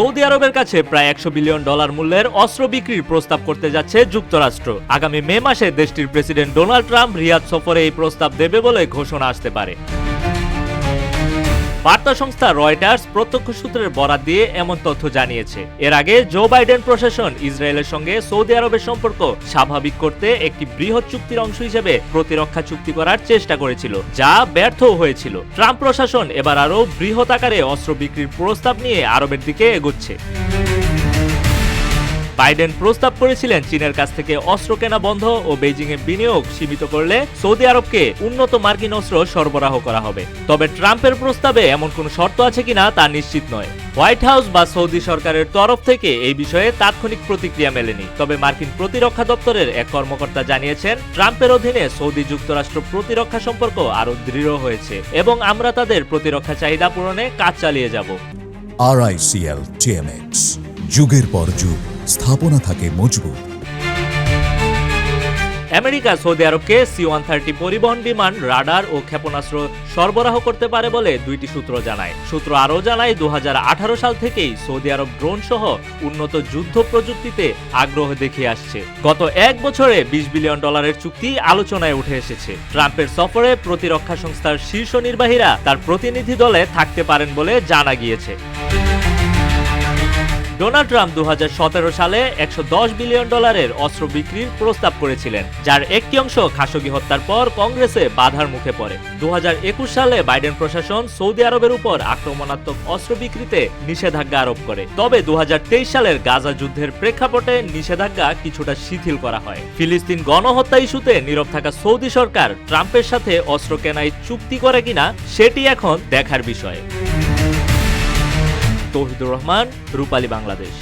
Saudi আরবের কাছে প্রায় $100 বিলিয়ন মূল্যের অস্ত্র বিক্রির প্রস্তাব করতে যাচ্ছে যুক্তরাষ্ট্র। আগামী মে মাসে দেশটির প্রেসিডেন্ট ডোনাল্ড ট্রাম্প রিয়াদ সফরে এই প্রস্তাব দেবে বলে ঘোষণা আসতে পারে। বার্তা সংস্থা রয়টার্স প্রত্যক্ষ সূত্রের বরাত দিয়ে এমন তথ্য জানিয়েছে। এর আগে জো বাইডেন প্রশাসন ইসরায়েলের সঙ্গে সৌদি আরবের সম্পর্ক স্বাভাবিক করতে একটি বৃহৎ চুক্তির অংশ হিসেবে প্রতিরক্ষা চুক্তি করার চেষ্টা করেছিল, যা ব্যর্থ হয়েছিল। ট্রাম্প প্রশাসন এবার আরও বৃহৎ আকারে অস্ত্র বিক্রির প্রস্তাব নিয়ে আরবের দিকে এগোচ্ছে। বাইডেন প্রস্তাব করেছিলেন চীনের কাছ থেকে অস্ত্র কেনা বন্ধ ও বেইজিংয়ে বিনিয়োগ সীমিত করলে সৌদি আরবকে উন্নত মার্কিন অস্ত্র সরবরাহ করা হবে। তবে ট্রাম্পের প্রস্তাবে এমন কোনো শর্ত আছে কিনা তা নিশ্চিত নয়। হোয়াইট হাউস বা সৌদি সরকারের তরফ থেকে এই বিষয়ে তাৎক্ষণিক প্রতিক্রিয়া মেলেনি। তবে মার্কিন প্রতিরক্ষা দপ্তরের এক কর্মকর্তা জানিয়েছেন, ট্রাম্পের অধীনে সৌদি যুক্তরাষ্ট্র প্রতিরক্ষা সম্পর্ক আরও দৃঢ় হয়েছে এবং আমরা তাদের প্রতিরক্ষা চাহিদা পূরণে কাজ চালিয়ে যাব। RICL TMX, যুগের পর যুগ স্থাপনা থাকে মজবুত। আমেরিকা সৌদি আরবকে C-130 পরিবহন বিমান, রাডার ও ক্ষেপণাস্ত্র সরবরাহ করতে পারে বলে দুইটি সূত্র জানায়। সূত্র আরও জানায়, 2018 সাল থেকেই সৌদি আরব ড্রোন সহ উন্নত যুদ্ধ প্রযুক্তিতে আগ্রহ দেখিয়ে আসছে। গত এক বছরে $20 বিলিয়ন চুক্তি আলোচনায় উঠে এসেছে। ট্রাম্পের সফরে প্রতিরক্ষা সংস্থার শীর্ষ নির্বাহীরা তার প্রতিনিধি দলে থাকতে পারেন বলে জানা গিয়েছে। ডোনাল্ড ট্রাম্প 2017 সালে $110 বিলিয়ন অস্ত্র বিক্রির প্রস্তাব করেছিলেন, যার একটি অংশ খাশোগি হত্যার পর কংগ্রেসে বাধার মুখে পড়ে। 2021 সালে বাইডেন প্রশাসন সৌদি আরবের উপর আক্রমণাত্মক অস্ত্র বিক্রিতে নিষেধাজ্ঞা আরোপ করে। তবে 2023 সালের গাজা যুদ্ধের প্রেক্ষাপটে নিষেধাজ্ঞা কিছুটা শিথিল করা হয়। ফিলিস্তিন গণহত্যা ইস্যুতে নীরব থাকা সৌদি সরকার ট্রাম্পের সাথে অস্ত্র কেনায় চুক্তি করে কিনা সেটি এখন দেখার বিষয়। তৌহিদুর রহমান, রূপালী বাংলাদেশ।